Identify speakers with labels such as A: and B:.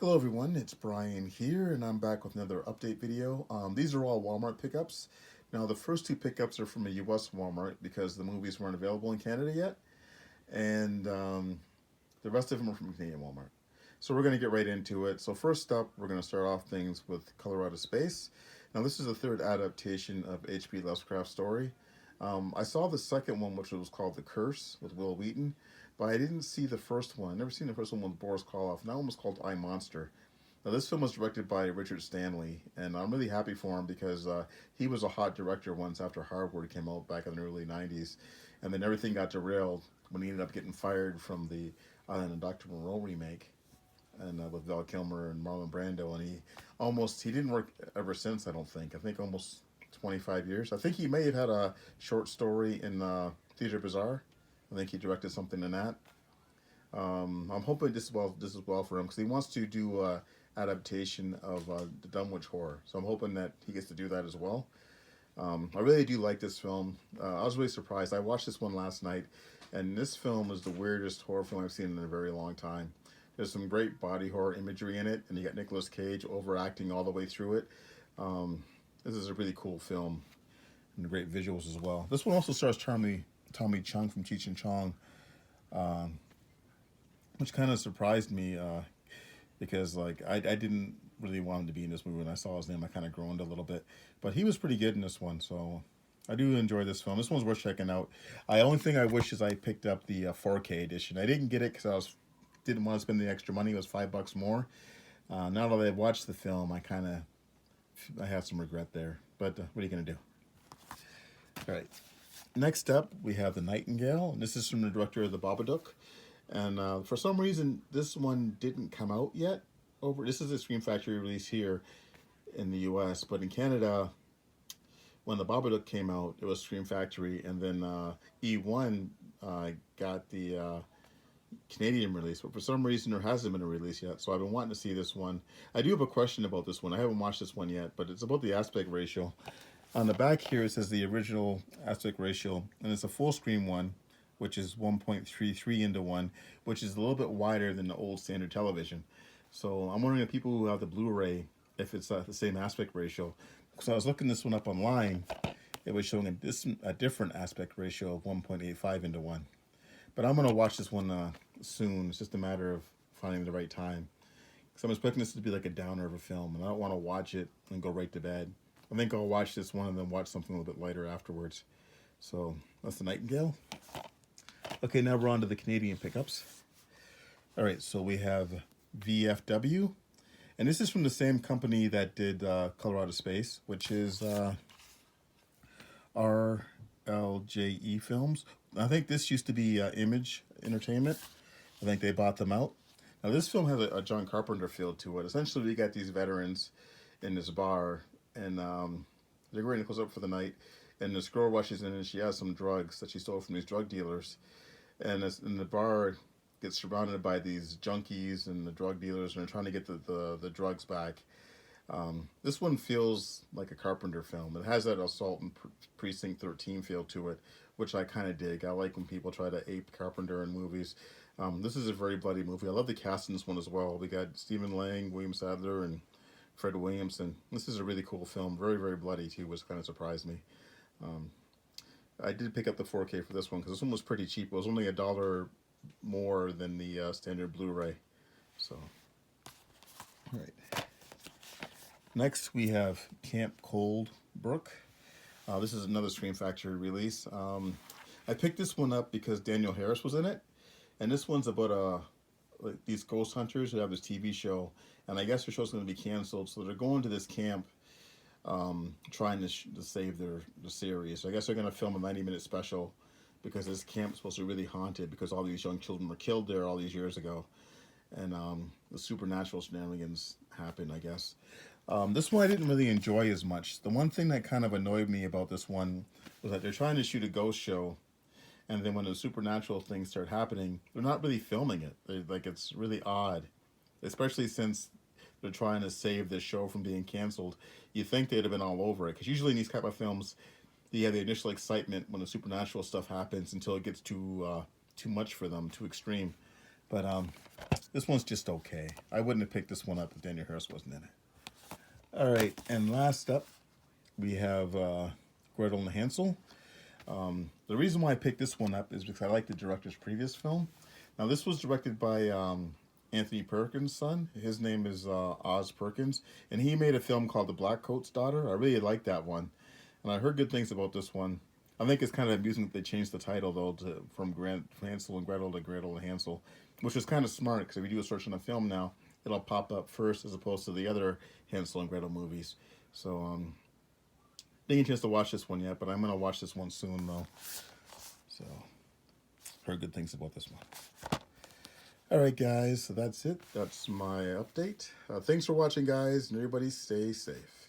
A: Hello everyone, it's Brian here, and I'm back with another update video. These are all Walmart pickups. Now the first two pickups are from a US Walmart because the movies weren't available in Canada yet, and the rest of them are from Canadian Walmart. So we're going to get right into it. So first up, we're going to start off things with Color Out of Space. Now this is the third adaptation of H.P. Lovecraft's story. I saw the second one, which was called The Curse with Will Wheaton, but I didn't see the first one. I never seen the first one with Boris Karloff. And that one was called I, Monster. Now this film was directed by Richard Stanley, and I'm really happy for him because he was a hot director once after Hardware came out back in the early 90s, and then everything got derailed when he ended up getting fired from the Island of Dr. Moreau remake, and with Val Kilmer and Marlon Brando, and he didn't work ever since. I think almost 25 years. I think he may have had a short story in Theatre Bazaar. I think he directed something in that. I'm hoping this is well for him because he wants to do adaptation of the Dunwich Horror. So I'm hoping that he gets to do that as well. I really do like this film. I was really surprised. I watched this one last night, and this film is the weirdest horror film I've seen in a very long time. There's some great body horror imagery in it, and you got Nicolas Cage overacting all the way through it. This is a really cool film, and great visuals as well. This one also stars Tommy Chung from Cheech and Chong, which kind of surprised me because I didn't really want him to be in this movie. When I saw his name, I kind of groaned a little bit, but he was pretty good in this one, so I do enjoy this film. This one's worth checking out. The only thing I wish is I picked up the 4K edition. I didn't get it because didn't want to spend the extra money. It was $5 more. Now that I've watched the film, I have some regret there. But what are you gonna do? All right. Next up, we have the Nightingale, and this is from the director of the Babadook. And for some reason, this one didn't come out yet. This is a Scream Factory release here in the U.S., but in Canada, when the Babadook came out, it was Scream Factory, and then E1 got the Canadian release, but for some reason there hasn't been a release yet, so I've been wanting to see this one. I do have a question about this one. I haven't watched this one yet, but it's about the aspect ratio. On the back here it says the original aspect ratio, and it's a full screen one, which is 1.33:1, which is a little bit wider than the old standard television. So I'm wondering if people who have the Blu-ray, if it's the same aspect ratio. So I was looking this one up online. It was showing a different aspect ratio of 1.85:1. But I'm going to watch this one soon. It's just a matter of finding the right time. Because I'm expecting this to be like a downer of a film, and I don't want to watch it and go right to bed. I think I'll watch this one and then watch something a little bit lighter afterwards. So that's the Nightingale. Okay, now we're on to the Canadian pickups. All right, so we have VFW. And this is from the same company that did Color Out of Space, which is RLJE Films. I think this used to be Image Entertainment. I think they bought them out. Now this film has a John Carpenter feel to it. Essentially, we got these veterans in this bar, and they're going to close up for the night. And this girl rushes in, and she has some drugs that she stole from these drug dealers. And the bar gets surrounded by these junkies and the drug dealers, and they're trying to get the drugs back. This one feels like a Carpenter film. It has that Assault in Precinct 13 feel to it, which I kind of dig. I like when people try to ape Carpenter in movies. This is a very bloody movie. I love the cast in this one as well. We got Stephen Lang, William Sadler, and Fred Williamson. This is a really cool film. Very, very bloody too, which kind of surprised me. I did pick up the 4K for this one because this one was pretty cheap. It was only $1 more than the standard Blu-ray. So, all right. Next, we have Camp Cold Brook. This is another Scream Factory release. I picked this one up because Daniel Harris was in it, and this one's about like these ghost hunters who have this TV show, and I guess their show's going to be canceled, so they're going to this camp trying to save the series. So I guess they're going to film a 90-minute special because this camp's supposed to be really haunted because all these young children were killed there all these years ago, and the supernatural shenanigans happened, I guess. This one I didn't really enjoy as much. The one thing that kind of annoyed me about this one was that they're trying to shoot a ghost show, and then when the supernatural things start happening, they're not really filming it. It's really odd, especially since they're trying to save this show from being canceled. You think they'd have been all over it, because usually in these type of films, you have the initial excitement when the supernatural stuff happens until it gets too much for them, too extreme. But this one's just okay. I wouldn't have picked this one up if Daniel Harris wasn't in it. All right, and last up, we have Gretel Hansel. The reason why I picked this one up is because I like the director's previous film. Now, this was directed by Anthony Perkins' son. His name is Oz Perkins, and he made a film called The Black Coat's Daughter. I really like that one, and I heard good things about this one. I think it's kind of amusing that they changed the title, though, from Hansel and Gretel to Gretel and Hansel, which is kind of smart, because if you do a search on a film now, it'll pop up first as opposed to the other Hansel and Gretel movies. So, didn't get a chance to watch this one yet, but I'm going to watch this one soon, though. So, heard good things about this one. All right, guys, so that's it. That's my update. Thanks for watching, guys, and everybody stay safe.